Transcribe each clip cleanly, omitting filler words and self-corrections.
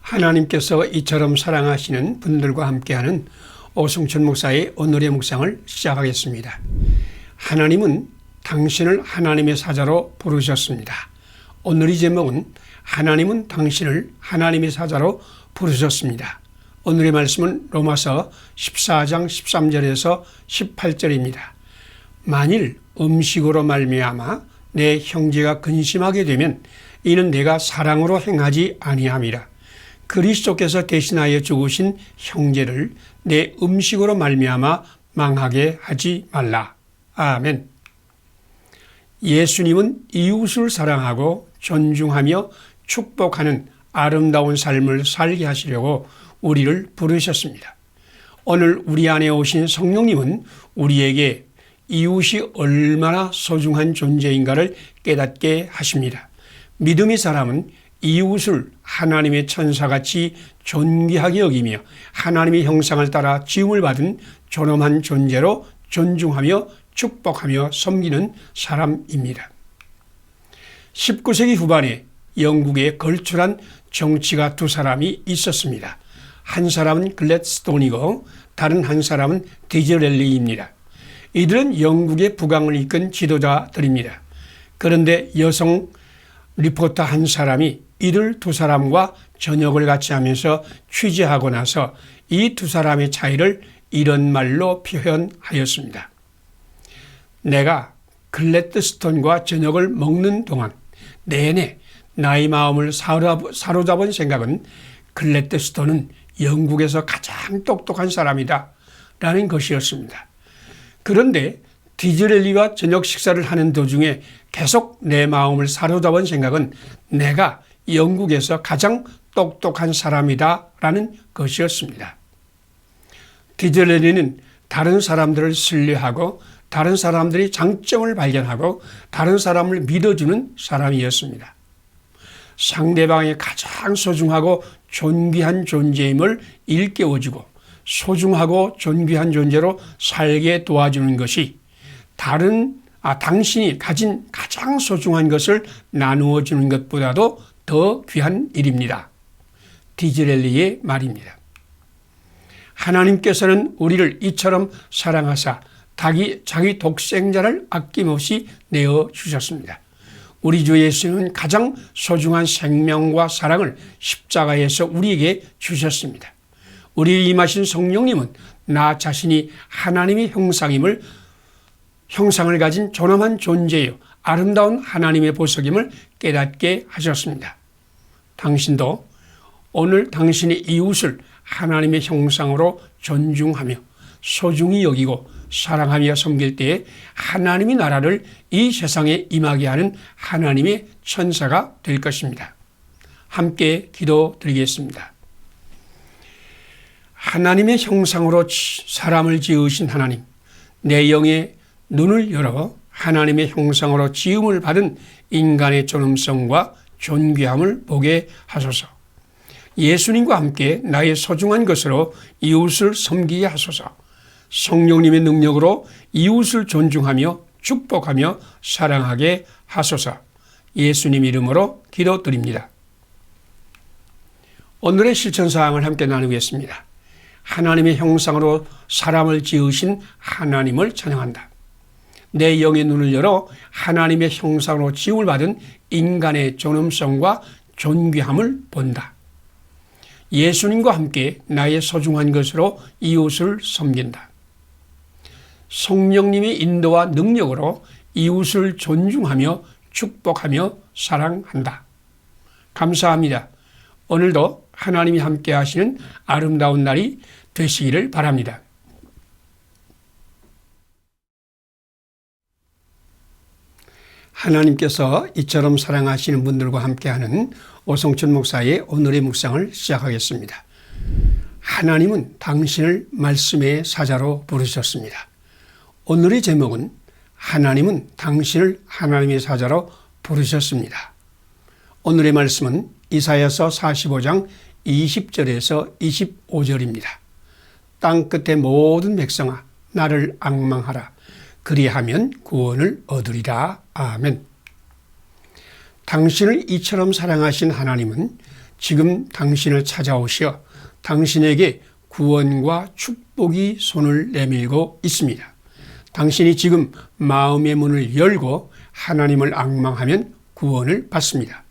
하나님께서 이처럼 사랑하시는 분들과 함께하는 오승천 목사의 오늘의 묵상을 시작하겠습니다. 하나님은 당신을 하나님의 사자로 부르셨습니다. 오늘의 제목은 하나님은 당신을 하나님의 사자로 부르셨습니다. 오늘의 말씀은 로마서 14장 13절에서 18절입니다. 만일 음식으로 말미암아 내 형제가 근심하게 되면 이는 내가 사랑으로 행하지 아니함이라. 그리스도께서 대신하여 죽으신 형제를 내 음식으로 말미암아 망하게 하지 말라. 아멘. 예수님은 이웃을 사랑하고 존중하며 축복하는 아름다운 삶을 살게 하시려고 우리를 부르셨습니다. 오늘 우리 안에 오신 성령님은 우리에게 이웃이 얼마나 소중한 존재인가를 깨닫게 하십니다. 믿음의 사람은 이웃을 하나님의 천사같이 존귀하게 여기며 하나님의 형상을 따라 지음을 받은 존엄한 존재로 존중하며 축복하며 섬기는 사람입니다. 19세기 후반에 영국에 걸출한 정치가 두 사람이 있었습니다. 한 사람은 글래드스톤이고 다른 한 사람은 디즈렐리입니다. 이들은 영국의 부강을 이끈 지도자들입니다. 그런데 여성 리포터 한 사람이 이들 두 사람과 저녁을 같이 하면서 취재하고 나서 이 두 사람의 차이를 이런 말로 표현하였습니다. 내가 글래드스톤과 저녁을 먹는 동안 내내 나의 마음을 사로잡은 생각은 글래드스톤은 영국에서 가장 똑똑한 사람이다 라는 것이었습니다. 그런데 디즈렐리와 저녁 식사를 하는 도중에 계속 내 마음을 사로잡은 생각은 내가 영국에서 가장 똑똑한 사람이다 라는 것이었습니다. 디즈렐리는 다른 사람들을 신뢰하고 다른 사람들의 장점을 발견하고 다른 사람을 믿어주는 사람이었습니다. 상대방의 가장 소중하고 존귀한 존재임을 일깨워주고 소중하고 존귀한 존재로 살게 도와주는 것이 당신이 가진 가장 소중한 것을 나누어 주는 것보다도 더 귀한 일입니다. 디즈렐리의 말입니다. 하나님께서는 우리를 이처럼 사랑하사 자기 독생자를 아낌없이 내어주셨습니다. 우리 주 예수는 가장 소중한 생명과 사랑을 십자가에서 우리에게 주셨습니다. 우리에 임하신 성령님은 나 자신이 하나님의 형상을 가진 존엄한 존재요 아름다운 하나님의 보석임을 깨닫게 하셨습니다. 당신도 오늘 당신의 이웃을 하나님의 형상으로 존중하며 소중히 여기고 사랑하며 섬길 때에 하나님의 나라를 이 세상에 임하게 하는 하나님의 천사가 될 것입니다. 함께 기도드리겠습니다. 하나님의 형상으로 사람을 지으신 하나님, 내 영의 눈을 열어 하나님의 형상으로 지음을 받은 인간의 존엄성과 존귀함을 보게 하소서. 예수님과 함께 나의 소중한 것으로 이웃을 섬기게 하소서. 성령님의 능력으로 이웃을 존중하며 축복하며 사랑하게 하소서. 예수님 이름으로 기도드립니다. 오늘의 실천사항을 함께 나누겠습니다. 하나님의 형상으로 사람을 지으신 하나님을 찬양한다. 내 영의 눈을 열어 하나님의 형상으로 지음을 받은 인간의 존엄성과 존귀함을 본다. 예수님과 함께 나의 소중한 것으로 이웃을 섬긴다. 성령님의 인도와 능력으로 이웃을 존중하며 축복하며 사랑한다. 감사합니다. 오늘도 하나님이 함께 하시는 아름다운 날이 되시기를 바랍니다. 하나님께서 이처럼 사랑하시는 분들과 함께하는 오성천 목사의 오늘의 묵상을 시작하겠습니다. 하나님은 당신을 말씀의 사자로 부르셨습니다. 오늘의 제목은 하나님은 당신을 하나님의 사자로 부르셨습니다. 오늘의 말씀은 이사야서 45장 20절에서 25절입니다. 땅끝의 모든 백성아 나를 앙망하라. 그리하면 구원을 얻으리라. 아멘. 당신을 이처럼 사랑하신 하나님은 지금 당신을 찾아오시어 당신에게 구원과 축복이 손을 내밀고 있습니다. 당신이 지금 마음의 문을 열고 하나님을 앙망하면 구원을 받습니다.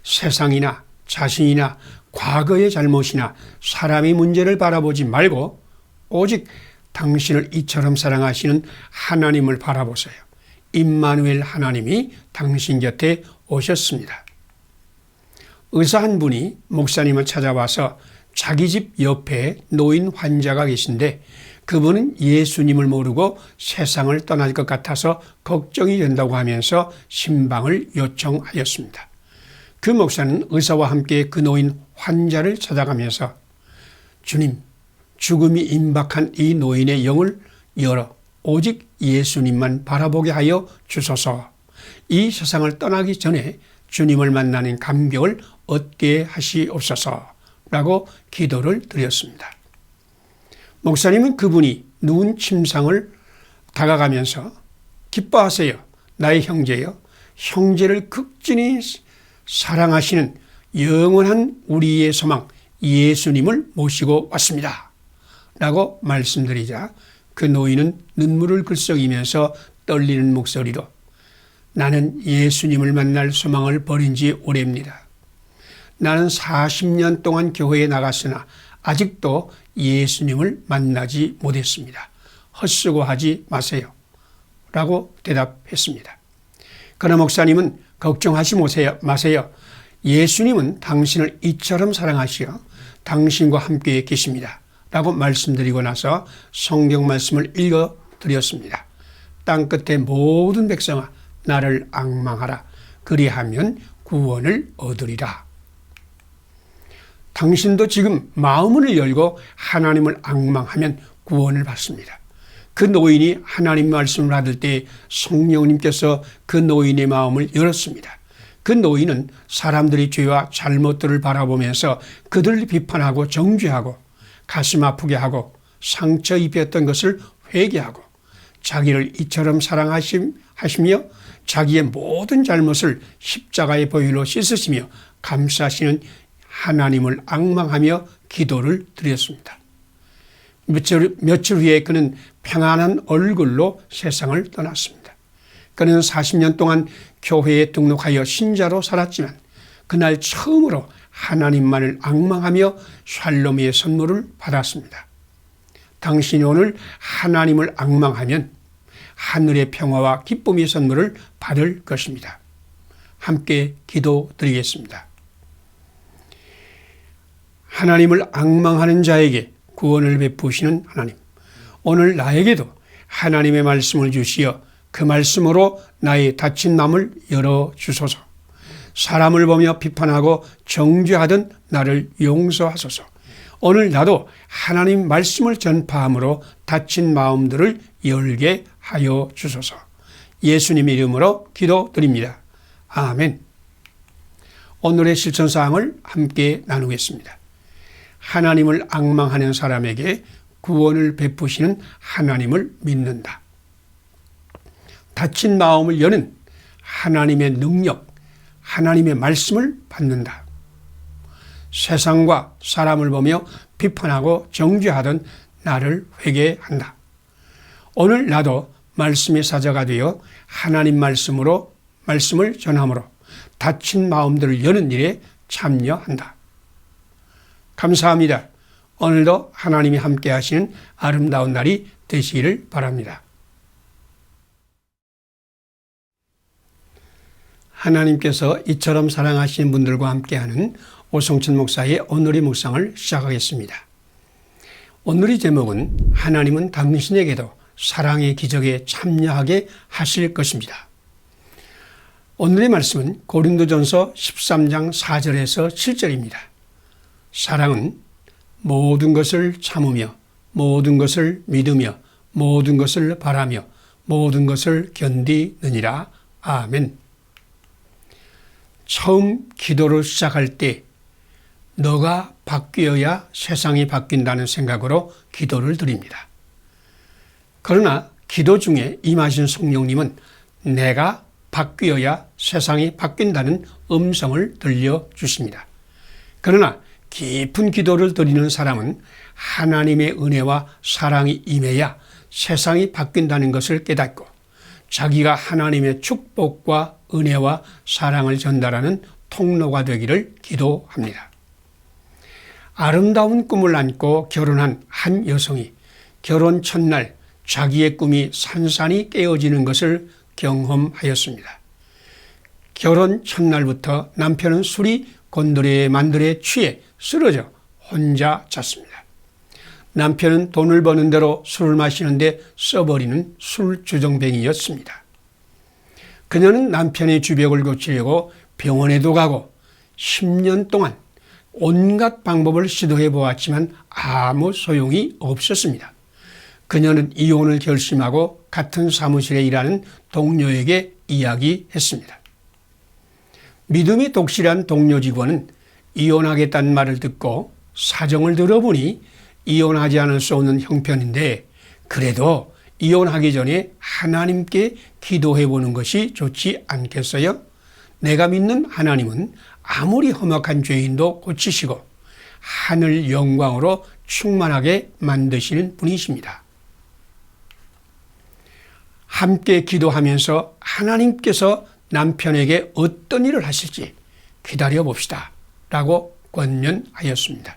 세상이나 자신이나 과거의 잘못이나 사람의 문제를 바라보지 말고 오직 당신을 이처럼 사랑하시는 하나님을 바라보세요. 임마누엘 하나님이 당신 곁에 오셨습니다. 의사 한 분이 목사님을 찾아와서 자기 집 옆에 노인 환자가 계신데 그분은 예수님을 모르고 세상을 떠날 것 같아서 걱정이 된다고 하면서 신방을 요청하였습니다. 그 목사는 의사와 함께 그 노인 환자를 찾아가면서 주님, 죽음이 임박한 이 노인의 영을 열어 오직 예수님만 바라보게 하여 주소서. 이 세상을 떠나기 전에 주님을 만나는 감격을 얻게 하시옵소서 라고 기도를 드렸습니다. 목사님은 그분이 누운 침상을 다가가면서 기뻐하세요. 나의 형제여, 형제를 극진히 사랑하시는 영원한 우리의 소망 예수님을 모시고 왔습니다 라고 말씀드리자 그 노인은 눈물을 글썽이면서 떨리는 목소리로 나는 예수님을 만날 소망을 버린 지 오래입니다. 나는 40년 동안 교회에 나갔으나 아직도 예수님을 만나지 못했습니다. 헛수고하지 마세요 라고 대답했습니다. 그러나 목사님은 걱정하지 마세요. 예수님은 당신을 이처럼 사랑하시어 당신과 함께 계십니다 라고 말씀드리고 나서 성경 말씀을 읽어드렸습니다. 땅끝의 모든 백성아 나를 앙망하라. 그리하면 구원을 얻으리라. 당신도 지금 마음을 열고 하나님을 앙망하면 구원을 받습니다. 그 노인이 하나님 말씀을 받을 때 성령님께서 그 노인의 마음을 열었습니다. 그 노인은 사람들이 죄와 잘못들을 바라보면서 그들을 비판하고 정죄하고 가슴 아프게 하고 상처 입혔던 것을 회개하고 자기를 이처럼 사랑하시며 자기의 모든 잘못을 십자가의 보혈로 씻으시며 감싸시는 하나님을 앙망하며 기도를 드렸습니다. 며칠 후에 그는 평안한 얼굴로 세상을 떠났습니다. 그는 40년 동안 교회에 등록하여 신자로 살았지만 그날 처음으로 하나님만을 앙망하며 샬롬의 선물을 받았습니다. 당신이 오늘 하나님을 앙망하면 하늘의 평화와 기쁨의 선물을 받을 것입니다. 함께 기도드리겠습니다. 하나님을 앙망하는 자에게 구원을 베푸시는 하나님, 오늘 나에게도 하나님의 말씀을 주시어 그 말씀으로 나의 닫힌 마음을 열어주소서. 사람을 보며 비판하고 정죄하던 나를 용서하소서. 오늘 나도 하나님 말씀을 전파함으로 닫힌 마음들을 열게 하여 주소서. 예수님 이름으로 기도드립니다. 아멘. 오늘의 실천사항을 함께 나누겠습니다. 하나님을 앙망하는 사람에게 구원을 베푸시는 하나님을 믿는다. 닫힌 마음을 여는 하나님의 능력, 하나님의 말씀을 받는다. 세상과 사람을 보며 비판하고 정죄하던 나를 회개한다. 오늘 나도 말씀의 사자가 되어 하나님 말씀을 전함으로 닫힌 마음들을 여는 일에 참여한다. 감사합니다. 오늘도 하나님이 함께 하시는 아름다운 날이 되시기를 바랍니다. 하나님께서 이처럼 사랑하시는 분들과 함께하는 오성천 목사의 오늘의 묵상을 시작하겠습니다. 오늘의 제목은 하나님은 당신에게도 사랑의 기적에 참여하게 하실 것입니다. 오늘의 말씀은 고린도전서 13장 4절에서 7절입니다. 사랑은 모든 것을 참으며 모든 것을 믿으며 모든 것을 바라며 모든 것을 견디느니라. 아멘. 처음 기도를 시작할 때 너가 바뀌어야 세상이 바뀐다는 생각으로 기도를 드립니다. 그러나 기도 중에 임하신 성령님은 내가 바뀌어야 세상이 바뀐다는 음성을 들려주십니다. 그러나 깊은 기도를 드리는 사람은 하나님의 은혜와 사랑이 임해야 세상이 바뀐다는 것을 깨닫고 자기가 하나님의 축복과 은혜와 사랑을 전달하는 통로가 되기를 기도합니다. 아름다운 꿈을 안고 결혼한 한 여성이 결혼 첫날 자기의 꿈이 산산이 깨어지는 것을 경험하였습니다. 결혼 첫날부터 남편은 술이 곤드레 만드레 취해 쓰러져 혼자 잤습니다. 남편은 돈을 버는 대로 술을 마시는데 써버리는 술주정뱅이였습니다. 그녀는 남편의 주벽을 고치려고 병원에도 가고 10년 동안 온갖 방법을 시도해 보았지만 아무 소용이 없었습니다. 그녀는 이혼을 결심하고 같은 사무실에 일하는 동료에게 이야기했습니다. 믿음이 독실한 동료 직원은 이혼하겠다는 말을 듣고 사정을 들어보니 이혼하지 않을 수 없는 형편인데 그래도 이혼하기 전에 하나님께 기도해 보는 것이 좋지 않겠어요? 내가 믿는 하나님은 아무리 험악한 죄인도 고치시고 하늘 영광으로 충만하게 만드시는 분이십니다. 함께 기도하면서 하나님께서 남편에게 어떤 일을 하실지 기다려 봅시다 라고 권면하였습니다.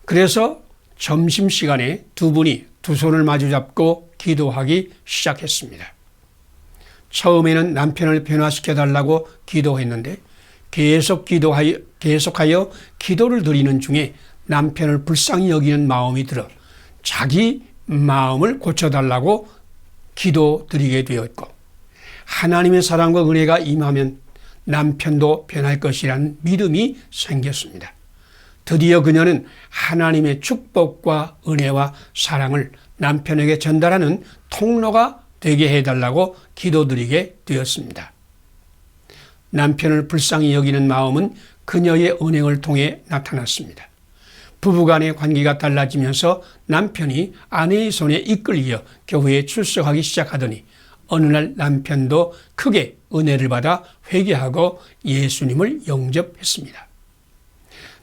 그래서 점심시간에 두 분이 두 손을 마주잡고 기도하기 시작했습니다. 처음에는 남편을 변화시켜 달라고 기도했는데 계속하여 기도를 드리는 중에 남편을 불쌍히 여기는 마음이 들어 자기 마음을 고쳐달라고 기도드리게 되었고 하나님의 사랑과 은혜가 임하면 남편도 변할 것이라는 믿음이 생겼습니다. 드디어 그녀는 하나님의 축복과 은혜와 사랑을 남편에게 전달하는 통로가 되게 해달라고 기도드리게 되었습니다. 남편을 불쌍히 여기는 마음은 그녀의 은행을 통해 나타났습니다. 부부간의 관계가 달라지면서 남편이 아내의 손에 이끌려 교회에 출석하기 시작하더니 어느 날 남편도 크게 은혜를 받아 회개하고 예수님을 영접했습니다.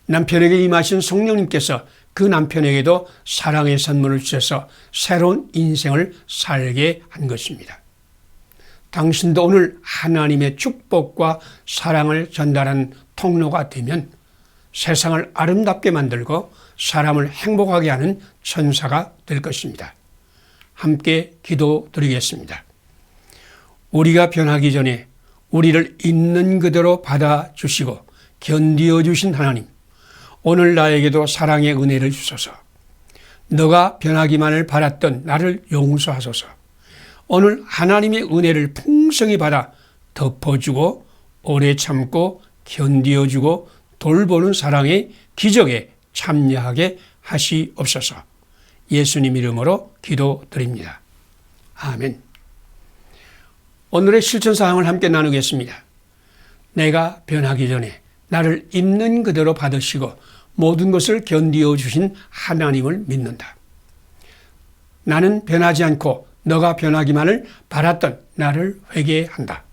남편에게 임하신 성령님께서 그 남편에게도 사랑의 선물을 주셔서 새로운 인생을 살게 한 것입니다. 당신도 오늘 하나님의 축복과 사랑을 전달하는 통로가 되면 세상을 아름답게 만들고 사람을 행복하게 하는 천사가 될 것입니다. 함께 기도드리겠습니다. 우리가 변하기 전에 우리를 있는 그대로 받아주시고 견디어 주신 하나님, 오늘 나에게도 사랑의 은혜를 주소서. 너가 변하기만을 바랐던 나를 용서하소서. 오늘 하나님의 은혜를 풍성히 받아 덮어주고 오래 참고 견디어주고 돌보는 사랑의 기적에 참여하게 하시옵소서. 예수님 이름으로 기도드립니다. 아멘. 오늘의 실천사항을 함께 나누겠습니다. 내가 변하기 전에 나를 있는 그대로 받으시고 모든 것을 견디어 주신 하나님을 믿는다. 나는 변하지 않고 너가 변하기만을 바랐던 나를 회개한다.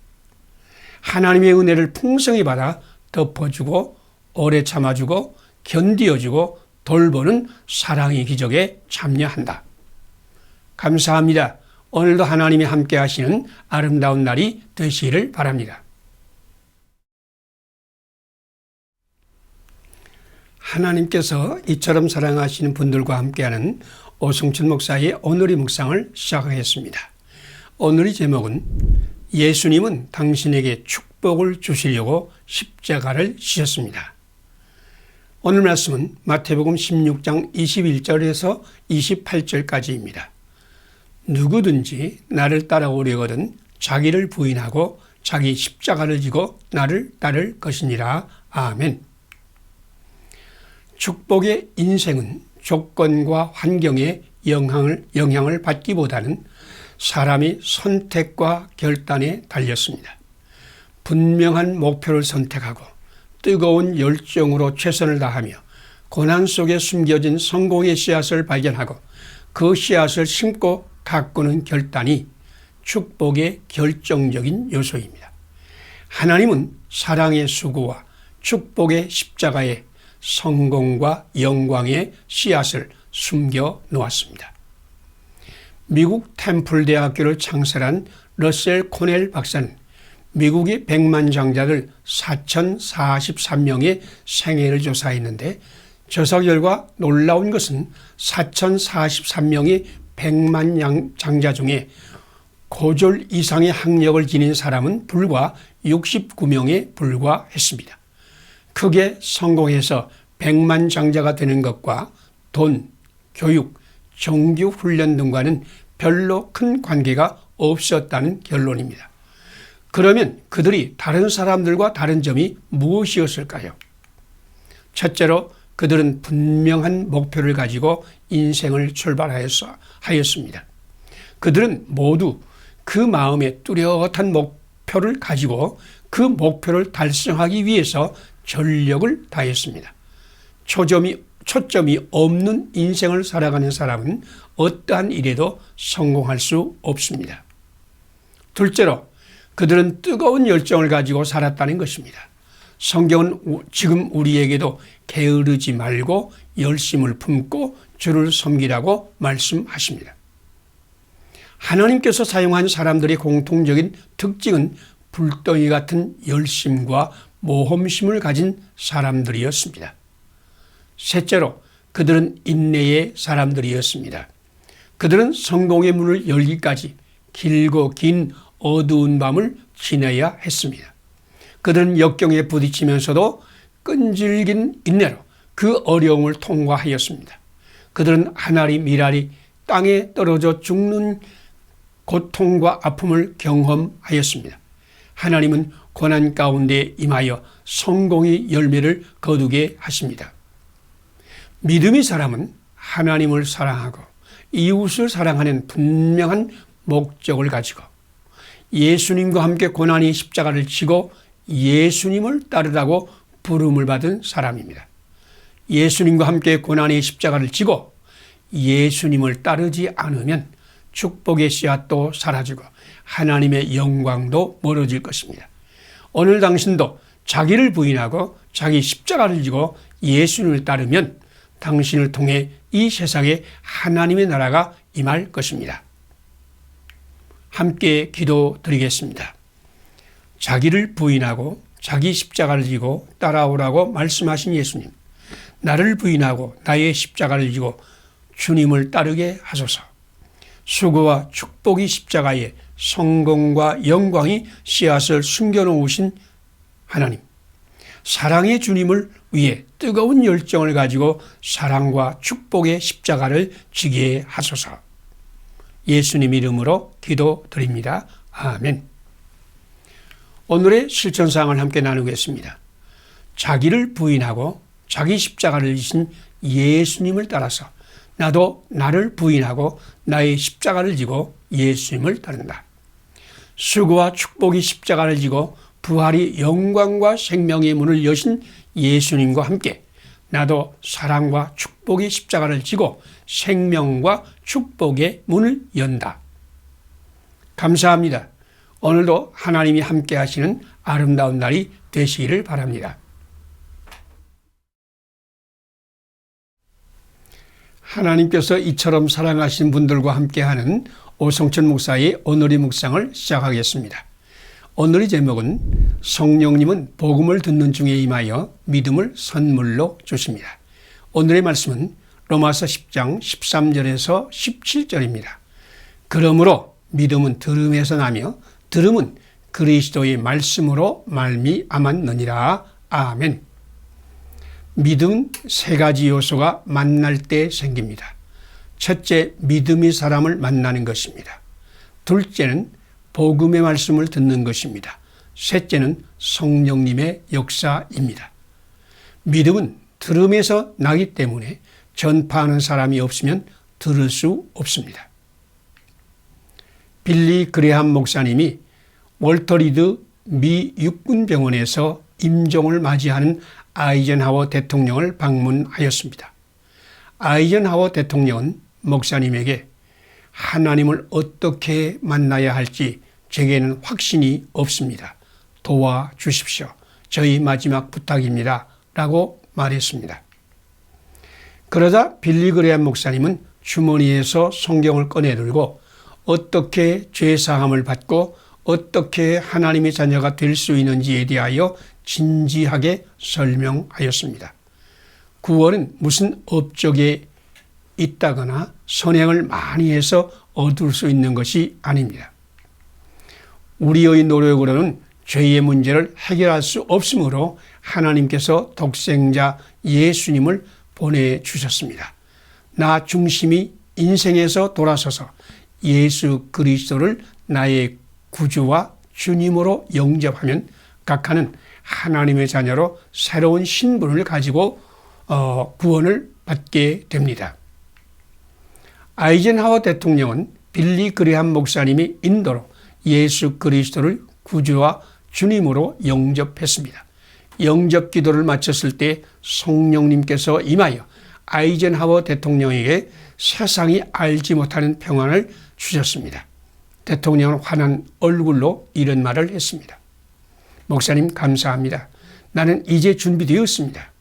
하나님의 은혜를 풍성히 받아 덮어주고 오래 참아주고 견디어주고 돌보는 사랑의 기적에 참여한다. 감사합니다. 오늘도 하나님이 함께 하시는 아름다운 날이 되시기를 바랍니다. 하나님께서 이처럼 사랑하시는 분들과 함께하는 오승춘 목사의 오늘의 묵상을 시작하겠습니다. 오늘의 제목은 예수님은 당신에게 축복을 주시려고 십자가를 지셨습니다. 오늘 말씀은 마태복음 16장 21절에서 28절까지입니다. 누구든지 나를 따라오려거든 자기를 부인하고 자기 십자가를 지고 나를 따를 것이니라. 아멘. 축복의 인생은 조건과 환경의 영향을 받기보다는 사람이 선택과 결단에 달렸습니다. 분명한 목표를 선택하고 뜨거운 열정으로 최선을 다하며 고난 속에 숨겨진 성공의 씨앗을 발견하고 그 씨앗을 심고 가꾸는 결단이 축복의 결정적인 요소입니다. 하나님은 사랑의 수고와 축복의 십자가에 성공과 영광의 씨앗을 숨겨 놓았습니다. 미국 템플대학교를 창설한 러셀 코넬 박사는 미국의 백만장자들 4,043명의 생애를 조사했는데 조사 결과 놀라운 것은 4,043명의 백만장자 중에 고졸 이상의 학력을 지닌 사람은 불과 69명에 불과했습니다. 크게 성공해서 백만장자가 되는 것과 돈, 교육, 정규 훈련 등과는 별로 큰 관계가 없었다는 결론입니다. 그러면 그들이 다른 사람들과 다른 점이 무엇이었을까요? 첫째로 그들은 분명한 목표를 가지고 인생을 출발하였습니다. 그들은 모두 그 마음에 뚜렷한 목표를 가지고 그 목표를 달성하기 위해서 전력을 다했습니다. 초점이 없는 인생을 살아가는 사람은 어떠한 일에도 성공할 수 없습니다. 둘째로 그들은 뜨거운 열정을 가지고 살았다는 것입니다. 성경은 지금 우리에게도 게으르지 말고 열심을 품고 주를 섬기라고 말씀하십니다. 하나님께서 사용한 사람들의 공통적인 특징은 불덩이 같은 열심과 모험심을 가진 사람들이었습니다. 셋째로 그들은 인내의 사람들이었습니다. 그들은 성공의 문을 열기까지 길고 긴 어두운 밤을 지내야 했습니다. 그들은 역경에 부딪히면서도 끈질긴 인내로 그 어려움을 통과하였습니다. 그들은 하나리 미랄이 땅에 떨어져 죽는 고통과 아픔을 경험하였습니다. 하나님은 고난 가운데 임하여 성공의 열매를 거두게 하십니다. 믿음의 사람은 하나님을 사랑하고 이웃을 사랑하는 분명한 목적을 가지고 예수님과 함께 고난의 십자가를 지고 예수님을 따르라고 부름을 받은 사람입니다. 예수님과 함께 고난의 십자가를 지고 예수님을 따르지 않으면 축복의 씨앗도 사라지고 하나님의 영광도 멀어질 것입니다. 오늘 당신도 자기를 부인하고 자기 십자가를 지고 예수님을 따르면 당신을 통해 이 세상에 하나님의 나라가 임할 것입니다. 함께 기도드리겠습니다. 자기를 부인하고 자기 십자가를 지고 따라오라고 말씀하신 예수님, 나를 부인하고 나의 십자가를 지고 주님을 따르게 하소서. 수고와 축복이 십자가에 성공과 영광이 씨앗을 숨겨놓으신 하나님, 사랑의 주님을 위해 뜨거운 열정을 가지고 사랑과 축복의 십자가를 지게 하소서. 예수님 이름으로 기도드립니다. 아멘. 오늘의 실천사항을 함께 나누겠습니다. 자기를 부인하고 자기 십자가를 지신 예수님을 따라서 나도 나를 부인하고 나의 십자가를 지고 예수님을 따른다. 수고와 축복이 십자가를 지고 부활이 영광과 생명의 문을 여신 예수님과 함께 나도 사랑과 축복의 십자가를 지고 생명과 축복의 문을 연다. 감사합니다. 오늘도 하나님이 함께 하시는 아름다운 날이 되시기를 바랍니다. 하나님께서 이처럼 사랑하신 분들과 함께하는 오성천 목사의 오늘의 묵상을 시작하겠습니다. 오늘의 제목은 성령님은 복음을 듣는 중에 임하여 믿음을 선물로 주십니다. 오늘의 말씀은 로마서 10장 13절에서 17절입니다. 그러므로 믿음은 들음에서 나며 들음은 그리스도의 말씀으로 말미암았느니라. 아멘. 믿음은 세 가지 요소가 만날 때 생깁니다. 첫째, 믿음의 사람을 만나는 것입니다. 둘째는 복음의 말씀을 듣는 것입니다. 셋째는 성령님의 역사입니다. 믿음은 들음에서 나기 때문에 전파하는 사람이 없으면 들을 수 없습니다. 빌리 그레함 목사님이 월터 리드 미 육군병원에서 임종을 맞이하는 아이젠하워 대통령을 방문하였습니다. 아이젠하워 대통령은 목사님에게 하나님을 어떻게 만나야 할지 제게는 확신이 없습니다. 도와주십시오. 저희 마지막 부탁입니다. 라고 말했습니다. 그러자 빌리 그레이엄 목사님은 주머니에서 성경을 꺼내들고 어떻게 죄사함을 받고 어떻게 하나님의 자녀가 될 수 있는지에 대하여 진지하게 설명하였습니다. 구원은 무슨 업적에 있다거나 선행을 많이 해서 얻을 수 있는 것이 아닙니다. 우리의 노력으로는 죄의 문제를 해결할 수 없으므로 하나님께서 독생자 예수님을 보내주셨습니다. 나 중심이 인생에서 돌아서서 예수 그리스도를 나의 구주와 주님으로 영접하면 각하는 하나님의 자녀로 새로운 신분을 가지고 구원을 받게 됩니다. 아이젠하워 대통령은 빌리 그레이엄 목사님이 인도로 예수 그리스도를 구주와 주님으로 영접했습니다. 영접 기도를 마쳤을 때 성령님께서 임하여 아이젠하워 대통령에게 세상이 알지 못하는 평안을 주셨습니다. 대통령은 환한 얼굴로 이런 말을 했습니다. 목사님 감사합니다. 나는 이제 준비되었습니다.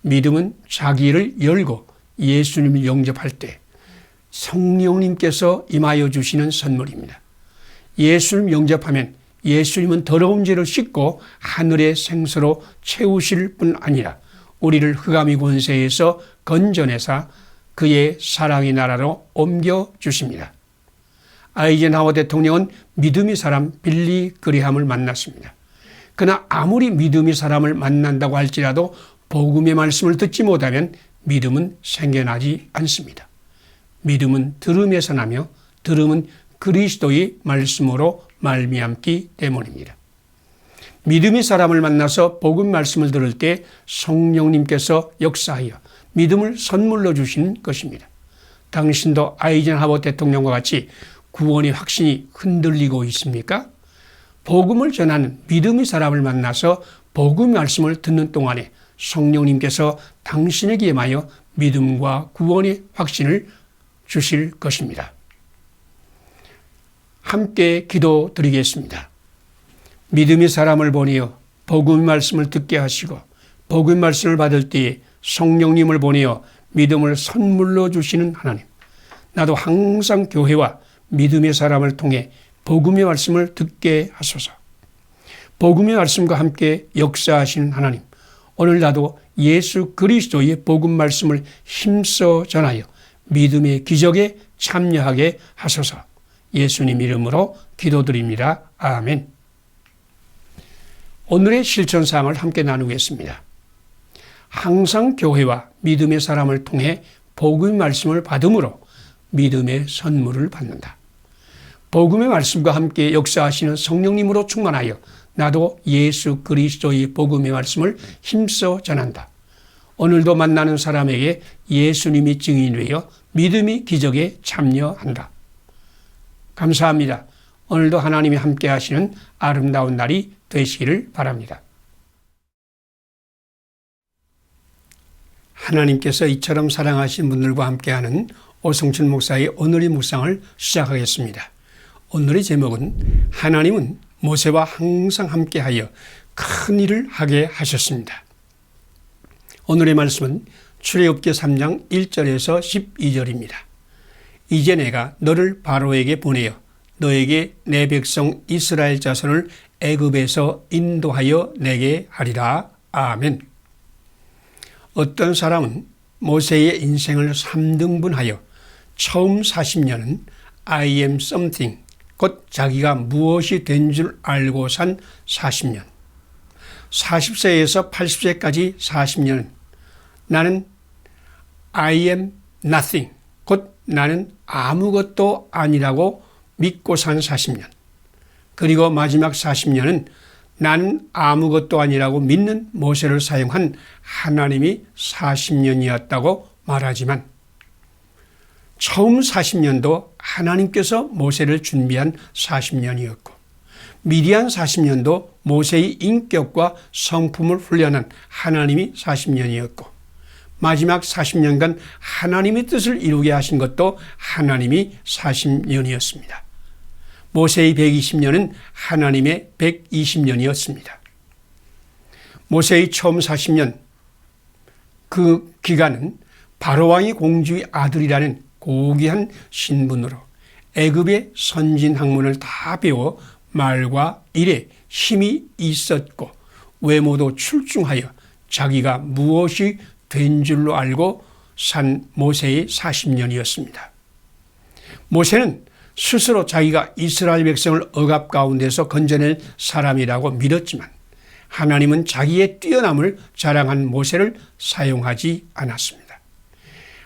믿음은 자기를 열고 예수님을 영접할 때 성령님께서 임하여 주시는 선물입니다. 예수님 영접하면 예수님은 더러운 죄를 씻고 하늘의 생수로 채우실 뿐 아니라 우리를 흑암의 권세에서 건져내사 그의 사랑의 나라로 옮겨주십니다. 아이젠하워 대통령은 믿음의 사람 빌리 그레이엄을 만났습니다. 그러나 아무리 믿음의 사람을 만난다고 할지라도 복음의 말씀을 듣지 못하면 믿음은 생겨나지 않습니다. 믿음은 들음에서 나며 들음은 그리스도의 말씀으로 말미암기 때문입니다. 믿음의 사람을 만나서 복음 말씀을 들을 때 성령님께서 역사하여 믿음을 선물로 주시는 것입니다. 당신도 아이젠하워 대통령과 같이 구원의 확신이 흔들리고 있습니까? 복음을 전하는 믿음의 사람을 만나서 복음 말씀을 듣는 동안에 성령님께서 당신에게 임하여 믿음과 구원의 확신을 주실 것입니다. 함께 기도드리겠습니다. 믿음의 사람을 보내어 복음 말씀을 듣게 하시고 복음 말씀을 받을 때에 성령님을 보내어 믿음을 선물로 주시는 하나님. 나도 항상 교회와 믿음의 사람을 통해 복음의 말씀을 듣게 하소서. 복음의 말씀과 함께 역사하시는 하나님. 오늘 나도 예수 그리스도의 복음 말씀을 힘써 전하여 믿음의 기적에 참여하게 하소서. 예수님 이름으로 기도드립니다. 아멘. 오늘의 실천사항을 함께 나누겠습니다. 항상 교회와 믿음의 사람을 통해 복음의 말씀을 받음으로 믿음의 선물을 받는다. 복음의 말씀과 함께 역사하시는 성령님으로 충만하여 나도 예수 그리스도의 복음의 말씀을 힘써 전한다. 오늘도 만나는 사람에게 예수님이 증인되어 믿음의 기적에 참여한다. 감사합니다. 오늘도 하나님이 함께 하시는 아름다운 날이 되시기를 바랍니다. 하나님께서 이처럼 사랑하신 분들과 함께하는 오성춘 목사의 오늘의 묵상을 시작하겠습니다. 오늘의 제목은 하나님은 모세와 항상 함께하여 큰 일을 하게 하셨습니다. 오늘의 말씀은 출애굽기 3장 1절에서 12절입니다. 이제 내가 너를 바로에게 보내어 너에게 내 백성 이스라엘 자손을 애굽에서 인도하여 내게 하리라. 아멘. 어떤 사람은 모세의 인생을 3등분하여 처음 40년은 I am something, 곧 자기가 무엇이 된 줄 알고 산 40년, 40세에서 80세까지 40년은 나는 I am nothing, 곧 나는 아무것도 아니라고 믿고 산 40년, 그리고 마지막 40년은 나는 아무것도 아니라고 믿는 모세를 사용한 하나님이 40년이었다고 말하지만 처음 40년도 하나님께서 모세를 준비한 40년이었고 미디안 40년도 모세의 인격과 성품을 훈련한 하나님이 40년이었고 마지막 40년간 하나님의 뜻을 이루게 하신 것도 하나님이 40년이었습니다. 모세의 120년은 하나님의 120년이었습니다. 모세의 처음 40년 그 기간은 바로왕이 공주의 아들이라는 고귀한 신분으로 애굽의 선진 학문을 다 배워 말과 일에 힘이 있었고 외모도 출중하여 자기가 무엇이 된 줄로 알고 산 모세의 40년이었습니다. 모세는 스스로 자기가 이스라엘 백성을 억압 가운데서 건져낼 사람이라고 믿었지만 하나님은 자기의 뛰어남을 자랑한 모세를 사용하지 않았습니다.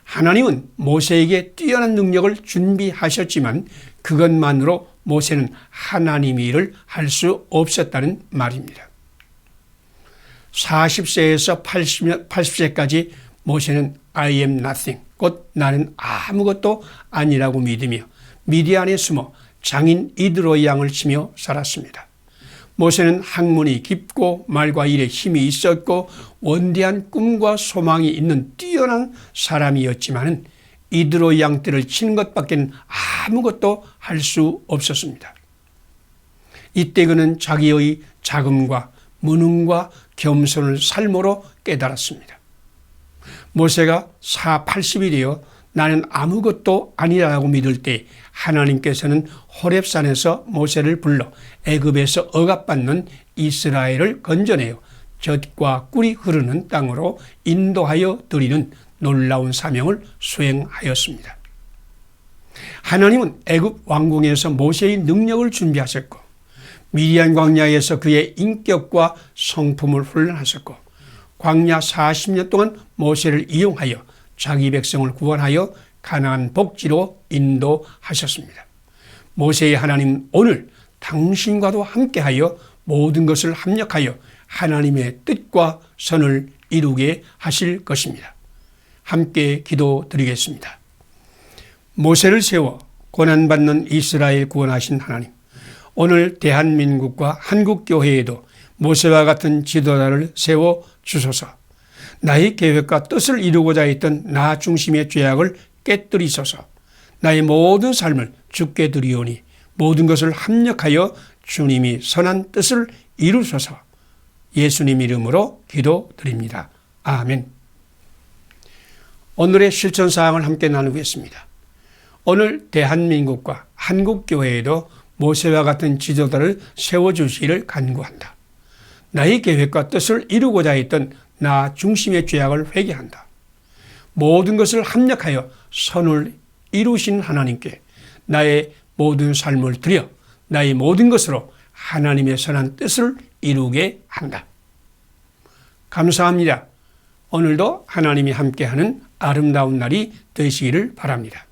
하나님은 모세에게 뛰어난 능력을 준비하셨지만 그것만으로 모세는 하나님의 일을 할 수 없었다는 말입니다. 40세에서 80세까지 모세는 I am nothing, 곧 나는 아무것도 아니라고 믿으며 미디안에 숨어 장인 이드로의 양을 치며 살았습니다. 모세는 학문이 깊고 말과 일에 힘이 있었고 원대한 꿈과 소망이 있는 뛰어난 사람이었지만 이드로의 양떼를 치는 것밖에 아무것도 할 수 없었습니다. 이때 그는 자기의 자금과 무능과 겸손을 삶으로 깨달았습니다. 모세가 80이 되어 나는 아무것도 아니라고 믿을 때 하나님께서는 호렙산에서 모세를 불러 애굽에서 억압받는 이스라엘을 건져내어 젖과 꿀이 흐르는 땅으로 인도하여 드리는 놀라운 사명을 수행하였습니다. 하나님은 애굽 왕궁에서 모세의 능력을 준비하셨고 미디안 광야에서 그의 인격과 성품을 훈련하셨고 광야 40년 동안 모세를 이용하여 자기 백성을 구원하여 가나안 복지로 인도하셨습니다. 모세의 하나님 오늘 당신과도 함께하여 모든 것을 합력하여 하나님의 뜻과 선을 이루게 하실 것입니다. 함께 기도드리겠습니다. 모세를 세워 고난받는 이스라엘 구원하신 하나님, 오늘 대한민국과 한국교회에도 모세와 같은 지도자를 세워 주소서. 나의 계획과 뜻을 이루고자 했던 나 중심의 죄악을 깨뜨리소서. 나의 모든 삶을 주께 드리오니 모든 것을 합력하여 주님이 선한 뜻을 이루소서. 예수님 이름으로 기도드립니다. 아멘. 오늘의 실천사항을 함께 나누겠습니다. 오늘 대한민국과 한국교회에도 모세와 같은 지도자를 세워주시기를 간구한다. 나의 계획과 뜻을 이루고자 했던 나 중심의 죄악을 회개한다. 모든 것을 합력하여 선을 이루신 하나님께 나의 모든 삶을 드려 나의 모든 것으로 하나님의 선한 뜻을 이루게 한다. 감사합니다. 오늘도 하나님이 함께하는 아름다운 날이 되시기를 바랍니다.